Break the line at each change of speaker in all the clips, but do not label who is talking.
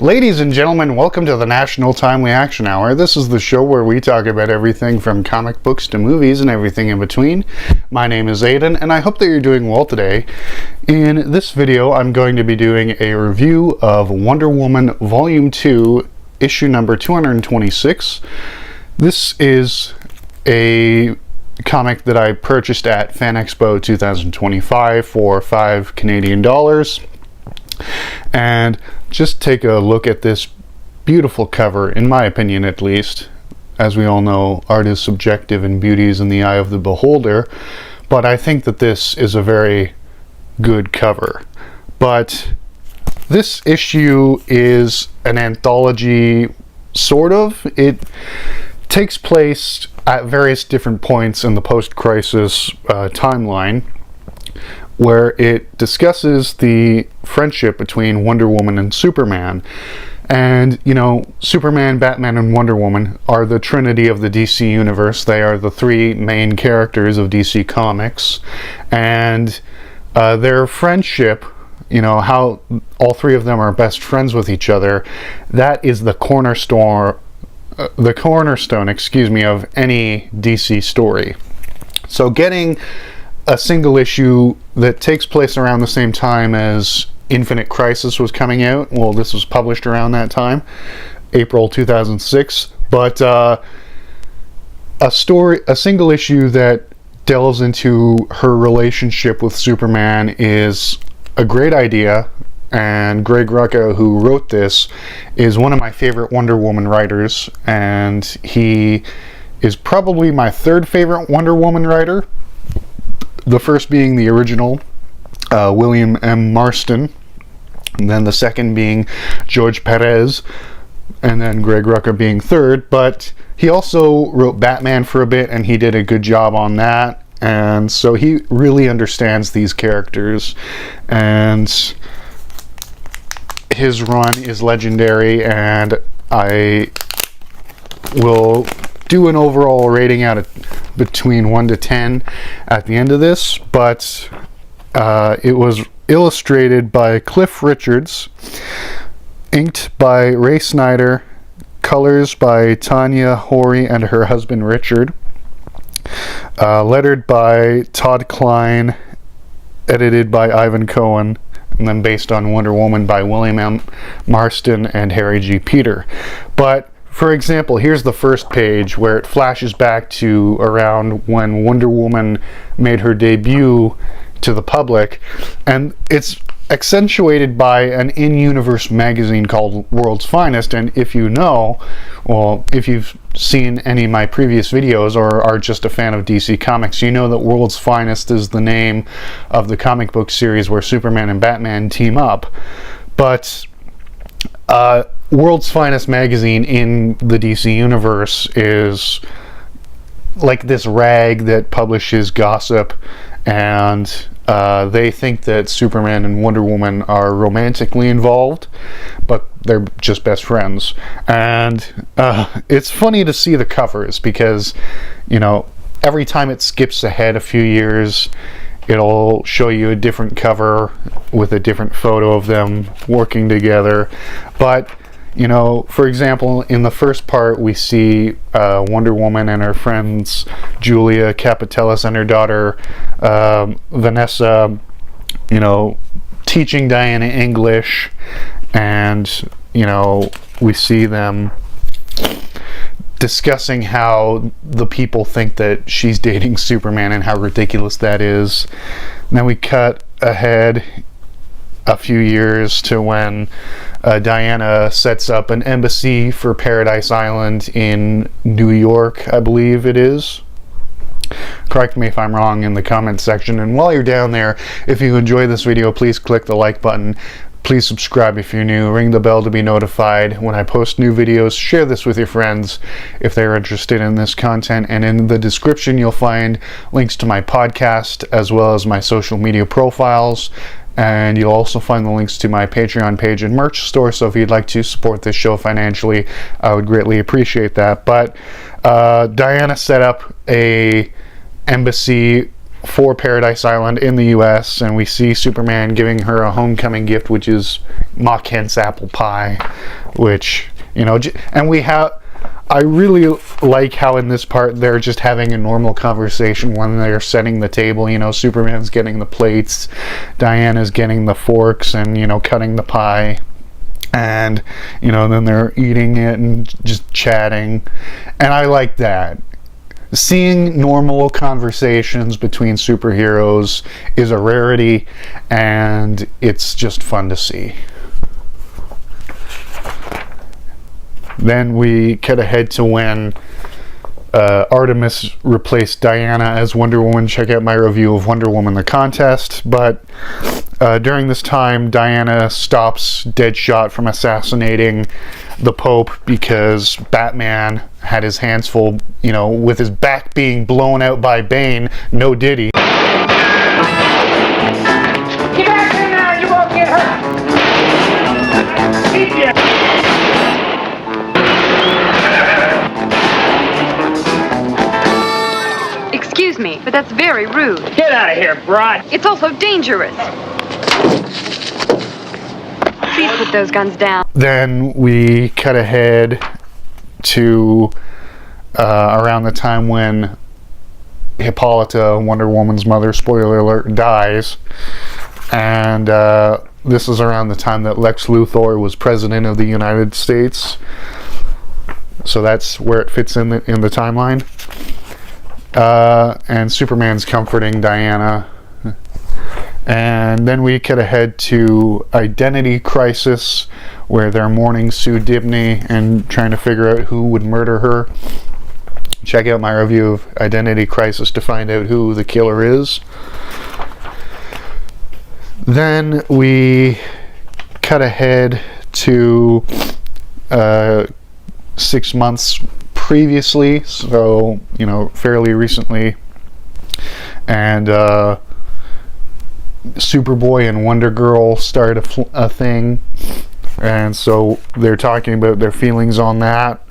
Ladies and gentlemen, welcome to the National Timely Action Hour. This is the show where we talk about everything from comic books to movies and everything in between. My name is Aiden, and I hope that you're doing well today. In this video, I'm going to be doing a review of Wonder Woman Volume 2, issue number 226. This is a comic that I purchased at Fan Expo 2025 for $5 Canadian. And just take a look at this beautiful cover, in my opinion at least. As we all know, art is subjective and beauty is in the eye of the beholder, but I think that this is a very good cover. But this issue is an anthology, sort of. It takes place at various different points in the post-crisis timeline, where it discusses the friendship between Wonder Woman and Superman. And, you know, Superman, Batman, and Wonder Woman are the trinity of the DC universe. They are the three main characters of DC Comics. And their friendship, you know, how all three of them are best friends with each other, that is the cornerstone, of any DC story. So getting a single issue that takes place around the same time as Infinite Crisis was coming out. Well, this was published around that time, April 2006. But a single issue that delves into her relationship with Superman is a great idea. And Greg Rucka, who wrote this, is one of my favorite Wonder Woman writers, and he is probably my third favorite Wonder Woman writer. The first being the original William M. Marston, and then the second being George Perez, and then Greg Rucka being third. But he also wrote Batman for a bit, and he did a good job on that. And so he really understands these characters, and his run is legendary. And I will do an overall rating out of between 1 to 10 at the end of this, but it was illustrated by Cliff Richards, inked by Ray Snyder, colors by Tanya Hori and her husband Richard, lettered by Todd Klein, edited by Ivan Cohen, and then based on Wonder Woman by William M. Marston and Harry G. Peter. But for example, here's the first page where it flashes back to around when Wonder Woman made her debut to the public, and it's accentuated by an in-universe magazine called World's Finest. And if you know, well, if you've seen any of my previous videos or are just a fan of DC Comics, you know that World's Finest is the name of the comic book series where Superman and Batman team up. But World's Finest magazine in the DC universe is like this rag that publishes gossip, and they think that Superman and Wonder Woman are romantically involved, but they're just best friends. And it's funny to see the covers because, you know, every time it skips ahead a few years, it'll show you a different cover with a different photo of them working together. But, you know, for example, in the first part, we see Wonder Woman and her friends Julia Capitelis and her daughter Vanessa, you know, teaching Diana English, and, you know, we see them discussing how the people think that she's dating Superman and how ridiculous that is. And then we cut ahead a few years to when Diana sets up an embassy for Paradise Island in New York, I believe it is. Correct me if I'm wrong in the comments section. And while you're down there, if you enjoy this video, please click the like button. Please subscribe if you're new. Ring the bell to be notified when I post new videos. Share this with your friends if they're interested in this content. And in the description, you'll find links to my podcast as well as my social media profiles. And you'll also find the links to my Patreon page and merch store. So if you'd like to support this show financially, I would greatly appreciate that. But Diana set up a embassy for Paradise Island in the US, and we see Superman giving her a homecoming gift, which is Ma Kent's apple pie, which, you know, and I really like how in this part they're just having a normal conversation when they're setting the table. You know, Superman's getting the plates, Diana's getting the forks, and, you know, cutting the pie. And, you know, then they're eating it and just chatting. And I like that. Seeing normal conversations between superheroes is a rarity, and it's just fun to see. Then we cut ahead to when Artemis replaced Diana as Wonder Woman. Check out my review of Wonder Woman the Contest. But during this time, Diana stops Deadshot from assassinating the Pope because Batman had his hands full, you know, with his back being blown out by Bane. No diddy.
Get back in there, you won't get hurt! Keep you!
Excuse me, but that's very rude.
Get out of here, broad!
It's also dangerous. Please put those guns down.
Then we cut ahead to around the time when Hippolyta, Wonder Woman's mother, spoiler alert, dies. And this is around the time that Lex Luthor was president of the United States. So that's where it fits in the timeline. And Superman's comforting Diana. And then we cut ahead to Identity Crisis, where they're mourning Sue Dibney and trying to figure out who would murder her. Check out my review of Identity Crisis to find out who the killer is. Then we cut ahead to 6 months previously, so, you know, fairly recently. And Superboy and Wonder Girl start a thing, and so they're talking about their feelings on that.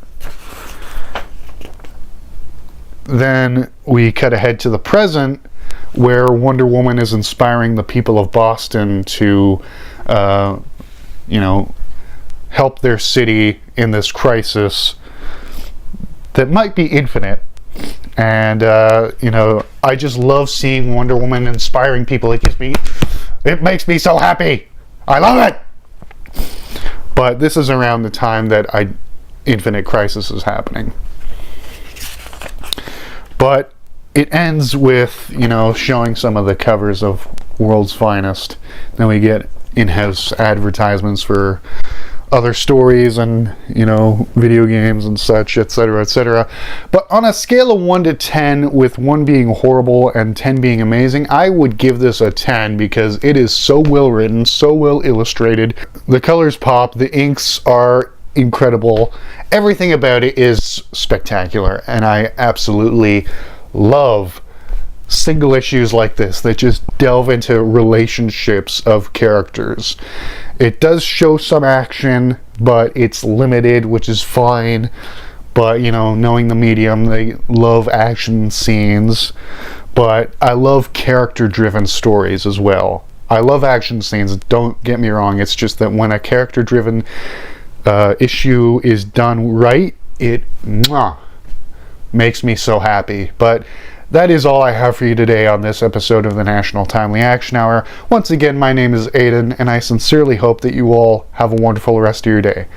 Then we cut ahead to the present, where Wonder Woman is inspiring the people of Boston to, you know, help their city in this crisis that might be infinite. And, you know, I just love seeing Wonder Woman inspiring people. It makes me so happy. I love it. But this is around the time that Infinite Crisis is happening. But it ends with, you know, showing some of the covers of World's Finest. Then we get in-house advertisements for other stories and, you know, video games and such, etc., etc. But on a scale of 1 to 10, with 1 being horrible and 10 being amazing, I would give this a 10 because it is so well written, so well illustrated. The colors pop, the inks are incredible. Everything about it is spectacular, and I absolutely love single issues like this that just delve into relationships of characters. It does show some action, but it's limited, which is fine. But, you know, knowing the medium, they love action scenes. But I love character-driven stories as well. I love action scenes, don't get me wrong. It's just that when a character-driven issue is done right, it makes me so happy. But that is all I have for you today on this episode of the National Timely Action Hour. Once again, my name is Aidan, and I sincerely hope that you all have a wonderful rest of your day.